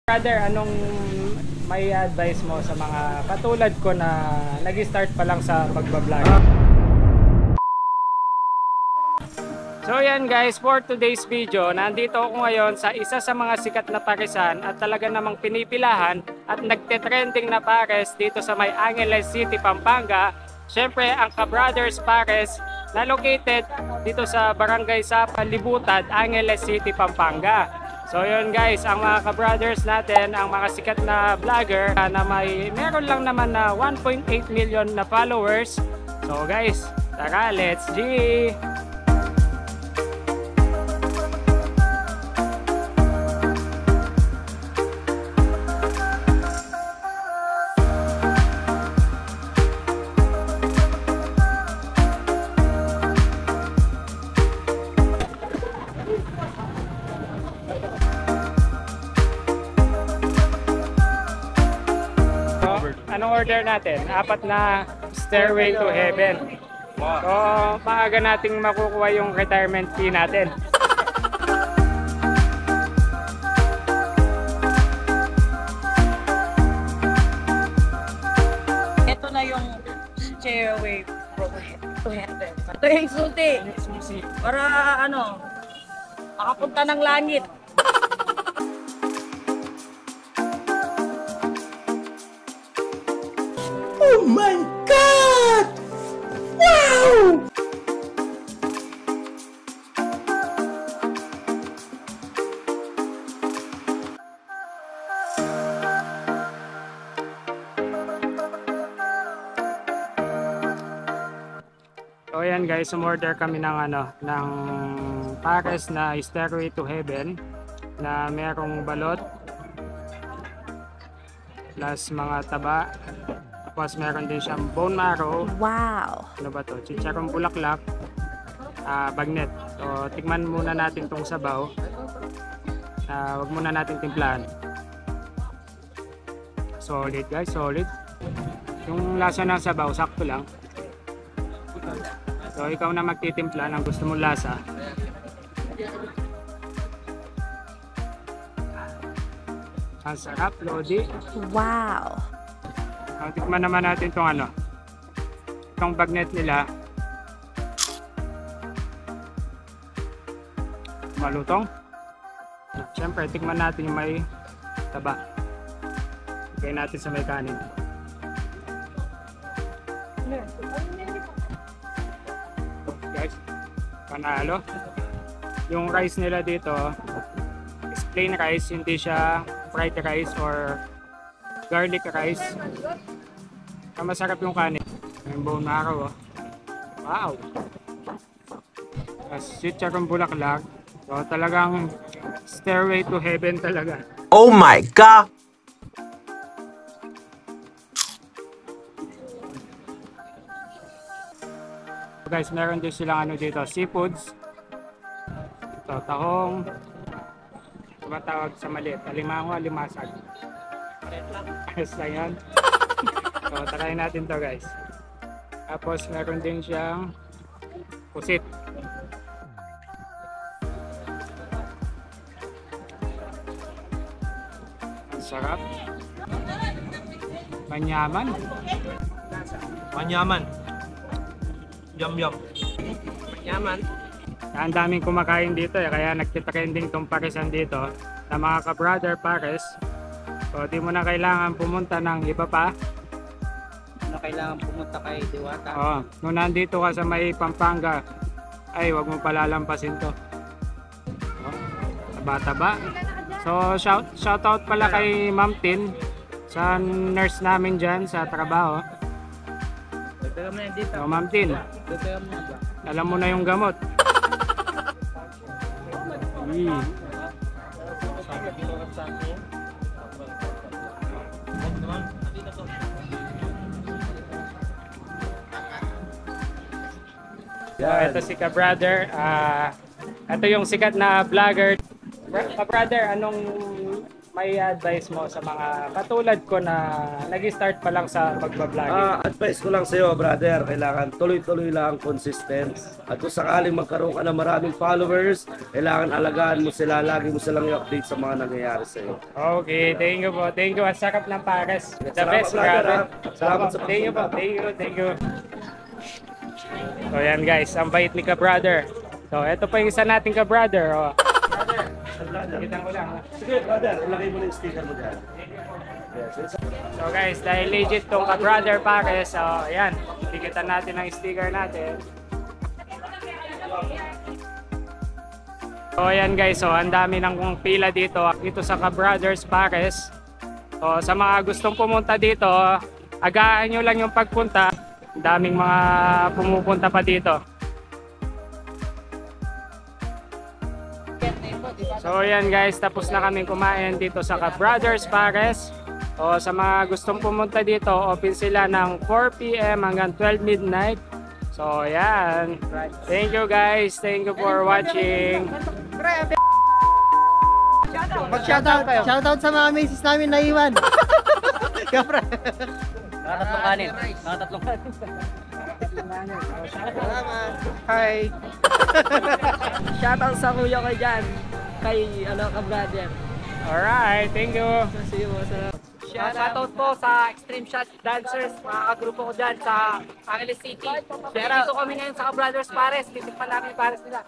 Brother, anong may advice mo sa mga katulad ko na nag-start pa lang sa pagbablog? So yan guys, for today's video, nandito ako ngayon sa isa sa mga sikat na parisan at talaga namang pinipilahan at nagte-trending na pares dito sa may Angeles City, Pampanga. Siyempre ang Ka-Brothers Pares na located dito sa Barangay Sapa, Libutad, Angeles City, Pampanga. So yun guys, ang mga Ka-Brothers natin, ang mga sikat na vlogger na meron lang naman na 1.8 million na followers. So guys, tara, let's G! Anong order natin? 4 na Stairway to Heaven. So, maaga nating makukuha yung retirement fee natin. Ito na yung Stairway to Heaven. Ito yung suti. Para ano, makapunta ng langit. Oh my God! Wow! So ayan guys, umorder kami ng ng pares na Stairway to Heaven na merong balot plus mga taba. Tapos meron din siyang bone marrow. Wow! Ano ba to? Chicharong bulaklak. Bagnet. So tikman muna natin tong sabaw. Wag muna natin timplahan. Solid guys, solid. Yung lasa ng sabaw, sakto lang. So ikaw na magtitimpla ng gusto mong lasa. Ang sarap, Lodi. Wow! Tikman naman natin itong bagnet nila. Malutong. Siyempre, tikman natin yung may taba. Lagay natin sa may kanin. Guys, panalo. Yung rice nila dito is plain rice, hindi siya fried rice or garlic rice. Masarap yung kanin. Yung bone marrow. Wow! Chicharong bulaklak. So talagang Stairway to Heaven talaga. Oh my God! So guys, meron din silang dito, seafoods. Ito, tahong. Tumatawag sa maliit. Alimango, alimasag. Ayos lang yan. So, try natin to guys. Tapos, meron din siyang pusit. Ang sarap. Manyaman. Manyaman. Yum yum. Manyaman. Ang daming kumakain dito kaya nagtitrending tong parisan dito na mga Ka-Brother Pares. So di mo na kailangan pumunta ng iba pa. Na kailangan pumunta kay Diwata. Oo, kung nandito ka sa may Pampanga, ay wag mo palalampasin to. Taba-taba. So shout out pala kay Ma'am Tin, sa nurse namin dyan sa trabaho. Dito mo na dito. So Ma'am Tin, Dito mo na ba? alam mo na yung gamot. So, ito si Ka-Brother. Ito yung sikat na vlogger. Ka-Brother, anong may advice mo sa mga katulad ko na nag-start pa lang sa pagbablogger? Advice ko lang sa iyo, brother, kailangan tuloy-tuloy lang, consistent. At kung sakaling magkaroon ka ng maraming followers, kailangan alagaan mo sila, lagi mo silang i-update sa mga nangyayari sa iyo. Okay, thank you po. Thank you. Ang sarap ng pares. The Salamat, best, brother, brother. Salamat sa Thank you po. pagpunta. Thank you. So yan guys, ang bait ni ka-brother. So ito pa yung isa nating ka-brother. Oh. Kita ko lang. Sige, brother, ilagay mo na yung sticker mo dyan. So guys, dahil legit tong ka-brother pares, so ayan, tikitan natin ang sticker natin. So ayan guys, so ang dami ng pila dito sa ka-brothers pares. So sa mga gustong pumunta dito, agahan nyo lang yung pagpunta. Daming mga pumupunta pa dito. So ayan guys, tapos na kaming kumain dito sa ka-brothers pares. O sa mga gustong pumunta dito, open sila ng 4 PM hanggang 12 midnight. So, ayan. Thank you guys. Thank you for watching. Mag-shoutout kayo. Shoutout sa mga misis namin na iwan. Kapra. Mga tatlong kanin. Mga tatlong kanin. Salamat. Hi. Shoutout sa kuya ko dyan. Kay, ka-brother. Alright, thank you. See you. Shoutout po sa Extreme Shot Dancers, mga kagrupo ko dyan sa Angeles City. Dito kami ngayon sa Brothers Pares, titikman namin yung pares nila.